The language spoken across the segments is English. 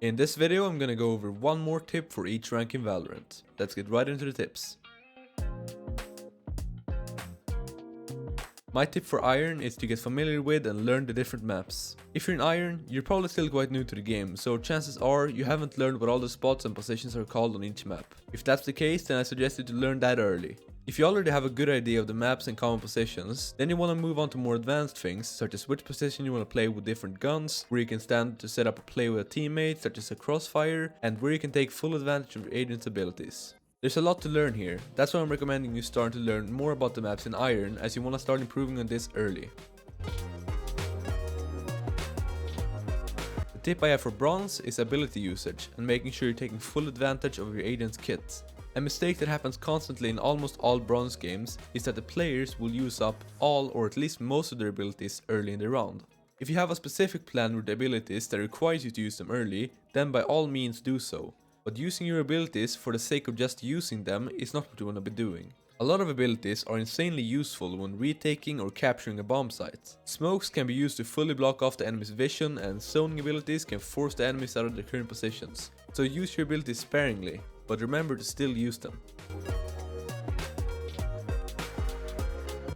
In this video I'm gonna go over one more tip for each rank in Valorant. Let's get right into the tips. My tip for Iron is to get familiar with and learn the different maps. If you're in Iron, you're probably still quite new to the game, so chances are you haven't learned what all the spots and positions are called on each map. If that's the case, then I suggest you to learn that early. If you already have a good idea of the maps and common positions, then you want to move on to more advanced things, such as which position you want to play with different guns, where you can stand to set up a play with a teammate, such as a crossfire, and where you can take full advantage of your agent's abilities. There's a lot to learn here, that's why I'm recommending you start to learn more about the maps in Iron, as you want to start improving on this early. The tip I have for Bronze is ability usage, and making sure you're taking full advantage of your agent's kit. A mistake that happens constantly in almost all Bronze games is that the players will use up all or at least most of their abilities early in the round. If you have a specific plan with the abilities that requires you to use them early, then by all means do so. But using your abilities for the sake of just using them is not what you want to be doing. A lot of abilities are insanely useful when retaking or capturing a bomb site. Smokes can be used to fully block off the enemy's vision, and zoning abilities can force the enemies out of their current positions. So use your abilities sparingly, but remember to still use them.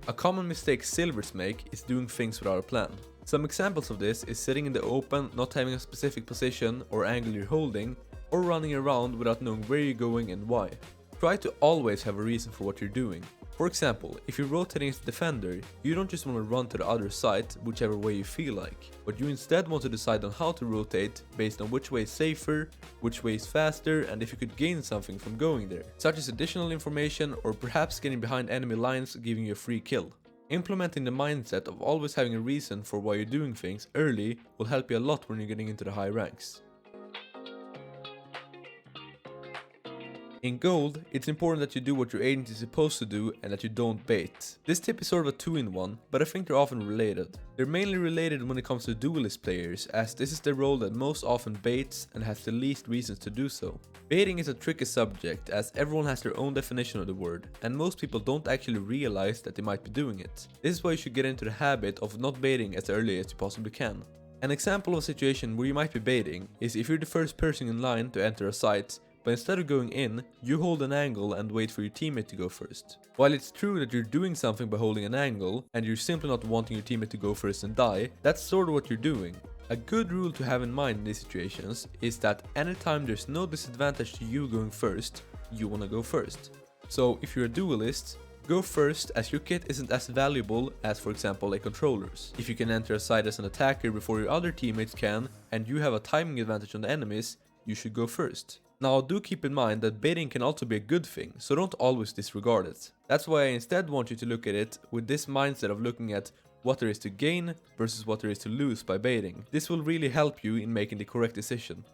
A common mistake Silvers make is doing things without a plan. Some examples of this is sitting in the open, not having a specific position or angle you're holding, or running around without knowing where you're going and why. Try to always have a reason for what you're doing. For example, if you're rotating as a defender, you don't just want to run to the other side whichever way you feel like, but you instead want to decide on how to rotate based on which way is safer, which way is faster, and if you could gain something from going there, such as additional information or perhaps getting behind enemy lines giving you a free kill. Implementing the mindset of always having a reason for why you're doing things early will help you a lot when you're getting into the high ranks. In Gold, it's important that you do what your agent is supposed to do and that you don't bait. This tip is sort of a two-in-one, but I think they're often related. They're mainly related when it comes to duelist players, as this is the role that most often baits and has the least reasons to do so. Baiting is a tricky subject, as everyone has their own definition of the word, and most people don't actually realize that they might be doing it. This is why you should get into the habit of not baiting as early as you possibly can. An example of a situation where you might be baiting is if you're the first person in line to enter a site, but instead of going in, you hold an angle and wait for your teammate to go first. While it's true that you're doing something by holding an angle, and you're simply not wanting your teammate to go first and die, that's sort of what you're doing. A good rule to have in mind in these situations is that anytime there's no disadvantage to you going first, you wanna go first. So if you're a duelist, go first, as your kit isn't as valuable as, for example, a controller's. If you can enter a site as an attacker before your other teammates can, and you have a timing advantage on the enemies, you should go first. Now do keep in mind that baiting can also be a good thing, so don't always disregard it. That's why I instead want you to look at it with this mindset of looking at what there is to gain versus what there is to lose by baiting. This will really help you in making the correct decision.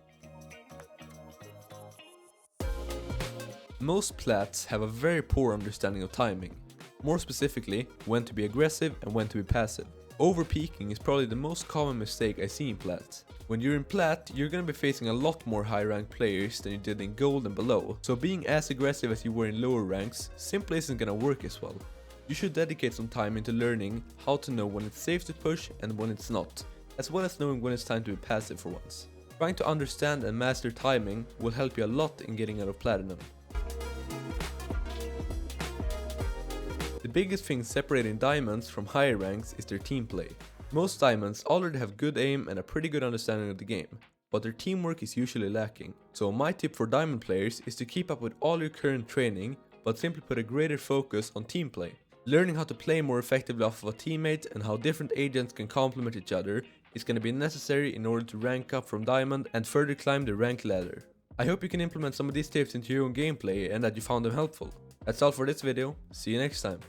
Most plats have a very poor understanding of timing. More specifically, when to be aggressive and when to be passive. Overpeaking is probably the most common mistake I see in Plat. When you're in Plat, you're gonna be facing a lot more high ranked players than you did in Gold and below, so being as aggressive as you were in lower ranks simply isn't gonna work as well. You should dedicate some time into learning how to know when it's safe to push and when it's not, as well as knowing when it's time to be passive for once. Trying to understand and master timing will help you a lot in getting out of Platinum. The biggest thing separating diamonds from higher ranks is their team play. Most diamonds already have good aim and a pretty good understanding of the game, but their teamwork is usually lacking. So my tip for diamond players is to keep up with all your current training, but simply put a greater focus on team play. Learning how to play more effectively off of a teammate and how different agents can complement each other is going to be necessary in order to rank up from diamond and further climb the rank ladder. I hope you can implement some of these tips into your own gameplay and that you found them helpful. That's all for this video, see you next time.